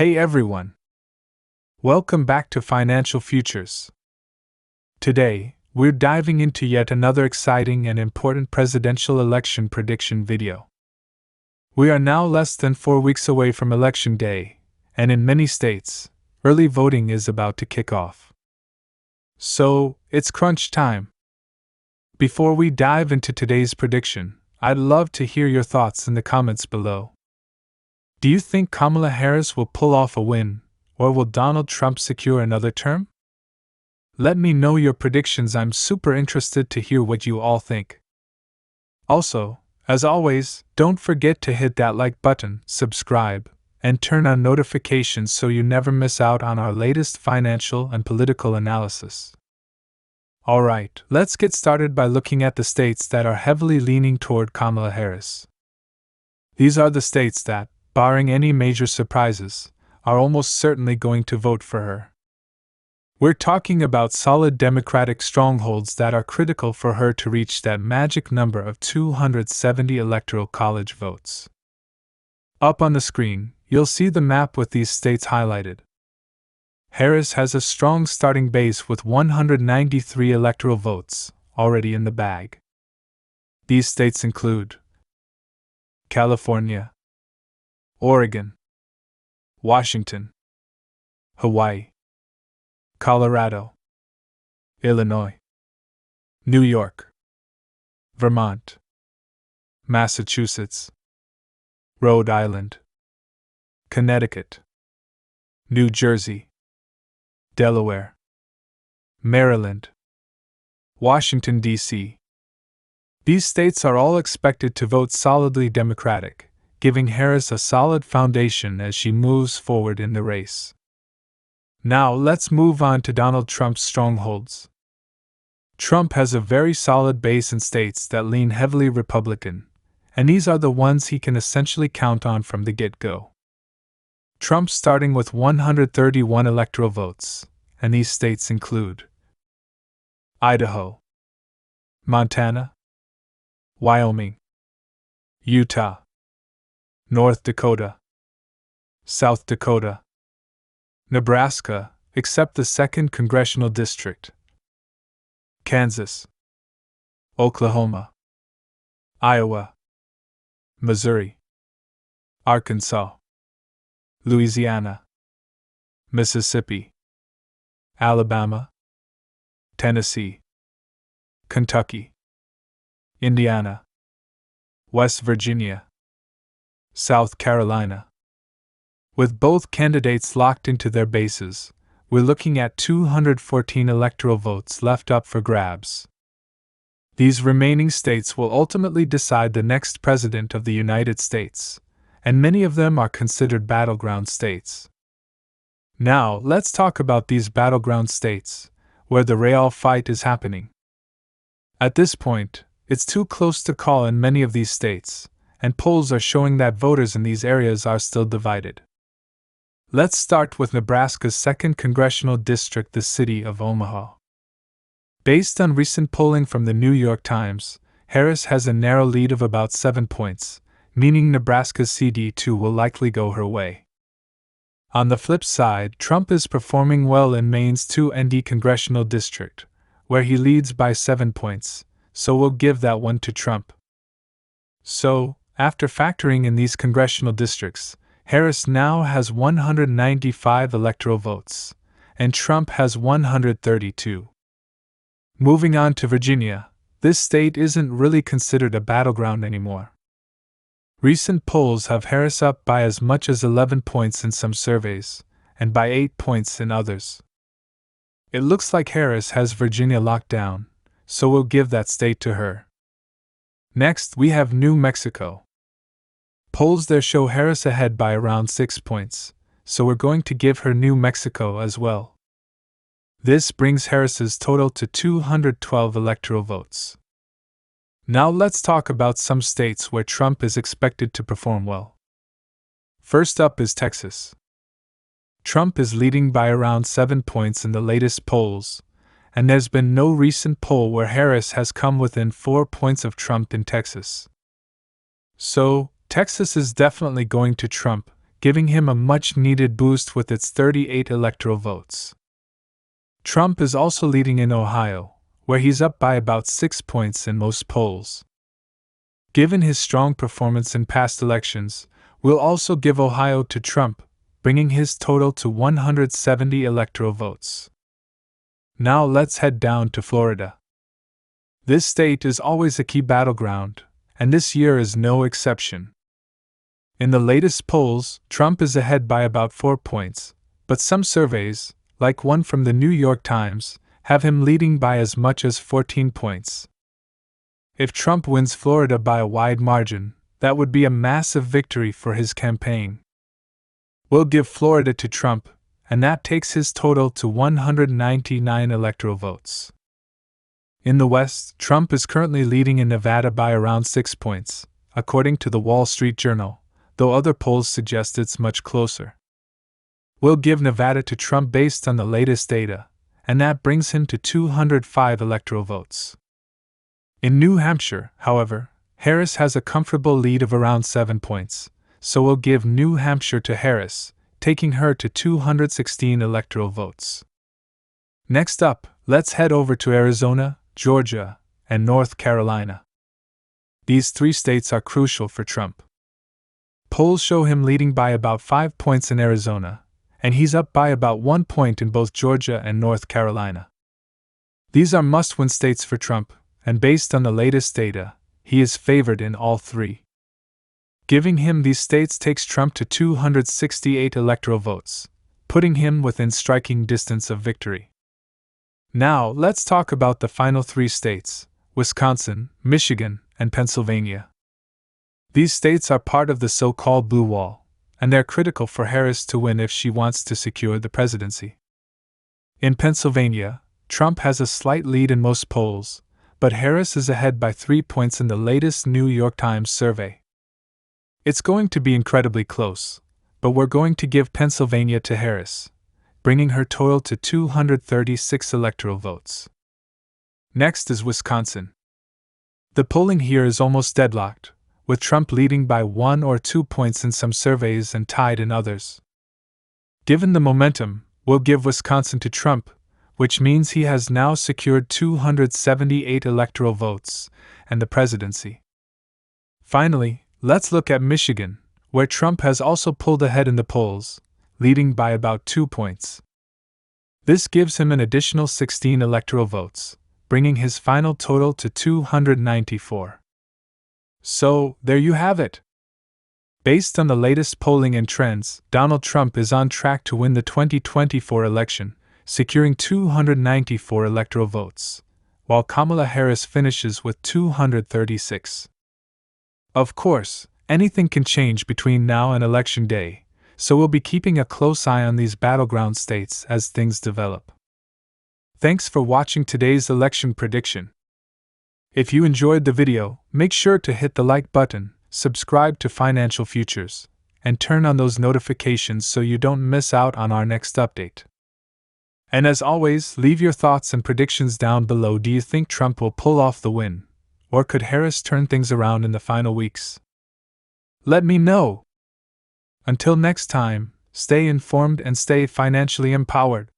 Hey everyone! Welcome back to Financial Futures. Today, we're diving into yet another exciting and important presidential election prediction video. We are now less than 4 weeks away from Election Day, and in many states, early voting is about to kick off. So, it's crunch time. Before we dive into today's prediction, I'd love to hear your thoughts in the comments below. Do you think Kamala Harris will pull off a win, or will Donald Trump secure another term? Let me know your predictions. I'm super interested to hear what you all think. Also, as always, don't forget to hit that like button, subscribe, and turn on notifications so you never miss out on our latest financial and political analysis. Alright, let's get started by looking at the states that are heavily leaning toward Kamala Harris. These are the states that, barring any major surprises, are almost certainly going to vote for her. We're talking about solid Democratic strongholds that are critical for her to reach that magic number of 270 Electoral College votes. Up on the screen, you'll see the map with these states highlighted. Harris has a strong starting base with 193 electoral votes already in the bag. These states include California, Oregon, Washington, Hawaii, Colorado, Illinois, New York, Vermont, Massachusetts, Rhode Island, Connecticut, New Jersey, Delaware, Maryland, Washington, D.C. These states are all expected to vote solidly Democratic, giving Harris a solid foundation as she moves forward in the race. Now let's move on to Donald Trump's strongholds. Trump has a very solid base in states that lean heavily Republican, and these are the ones he can essentially count on from the get-go. Trump's starting with 131 electoral votes, and these states include Idaho, Montana, Wyoming, Utah, North Dakota, South Dakota, Nebraska, except the 2nd Congressional District, Kansas, Oklahoma, Iowa, Missouri, Arkansas, Louisiana, Mississippi, Alabama, Tennessee, Kentucky, Indiana, West Virginia, South Carolina. With both candidates locked into their bases, we're looking at 214 electoral votes left up for grabs. These remaining states will ultimately decide the next president of the United States, and many of them are considered battleground states. Now, let's talk about these battleground states, where the real fight is happening. At this point, it's too close to call in many of these states, and polls are showing that voters in these areas are still divided. Let's start with Nebraska's 2nd Congressional District, the city of Omaha. Based on recent polling from the New York Times, Harris has a narrow lead of about 7 points, meaning Nebraska's CD2 will likely go her way. On the flip side, Trump is performing well in Maine's 2nd Congressional District, where he leads by 7 points, so we'll give that one to Trump. So, after factoring in these congressional districts, Harris now has 195 electoral votes, and Trump has 132. Moving on to Virginia, this state isn't really considered a battleground anymore. Recent polls have Harris up by as much as 11 points in some surveys, and by 8 points in others. It looks like Harris has Virginia locked down, so we'll give that state to her. Next, we have New Mexico. Polls there show Harris ahead by around 6 points, so we're going to give her New Mexico as well. This brings Harris's total to 212 electoral votes. Now let's talk about some states where Trump is expected to perform well. First up is Texas. Trump is leading by around 7 points in the latest polls, and there's been no recent poll where Harris has come within 4 points of Trump in Texas. So, Texas is definitely going to Trump, giving him a much-needed boost with its 38 electoral votes. Trump is also leading in Ohio, where he's up by about 6 points in most polls. Given his strong performance in past elections, we'll also give Ohio to Trump, bringing his total to 170 electoral votes. Now let's head down to Florida. This state is always a key battleground, and this year is no exception. In the latest polls, Trump is ahead by about 4 points, but some surveys, like one from the New York Times, have him leading by as much as 14 points. If Trump wins Florida by a wide margin, that would be a massive victory for his campaign. We'll give Florida to Trump, and that takes his total to 199 electoral votes. In the West, Trump is currently leading in Nevada by around 6 points, according to the Wall Street Journal, though other polls suggest it's much closer. We'll give Nevada to Trump based on the latest data, and that brings him to 205 electoral votes. In New Hampshire, however, Harris has a comfortable lead of around 7 points, so we'll give New Hampshire to Harris, taking her to 216 electoral votes. Next up, let's head over to Arizona, Georgia, and North Carolina. These 3 states are crucial for Trump. Polls show him leading by about 5 points in Arizona, and he's up by about 1 point in both Georgia and North Carolina. These are must-win states for Trump, and based on the latest data, he is favored in all 3. Giving him these states takes Trump to 268 electoral votes, putting him within striking distance of victory. Now, let's talk about the final 3 states, Wisconsin, Michigan, and Pennsylvania. These states are part of the so-called Blue Wall, and they're critical for Harris to win if she wants to secure the presidency. In Pennsylvania, Trump has a slight lead in most polls, but Harris is ahead by 3 points in the latest New York Times survey. It's going to be incredibly close, but we're going to give Pennsylvania to Harris, bringing her total to 236 electoral votes. Next is Wisconsin. The polling here is almost deadlocked, with Trump leading by 1 or 2 points in some surveys and tied in others. Given the momentum, we'll give Wisconsin to Trump, which means he has now secured 278 electoral votes and the presidency. Finally, let's look at Michigan, where Trump has also pulled ahead in the polls, leading by about 2 points. This gives him an additional 16 electoral votes, bringing his final total to 294. So, there you have it. Based on the latest polling and trends, Donald Trump is on track to win the 2024 election, securing 294 electoral votes, while Kamala Harris finishes with 236. Of course, anything can change between now and Election Day, so we'll be keeping a close eye on these battleground states as things develop. Thanks for watching today's election prediction. If you enjoyed the video, make sure to hit the like button, subscribe to Financial Futures, and turn on those notifications so you don't miss out on our next update. And as always, leave your thoughts and predictions down below. Do you think Trump will pull off the win? Or could Harris turn things around in the final weeks? Let me know! Until next time, stay informed and stay financially empowered.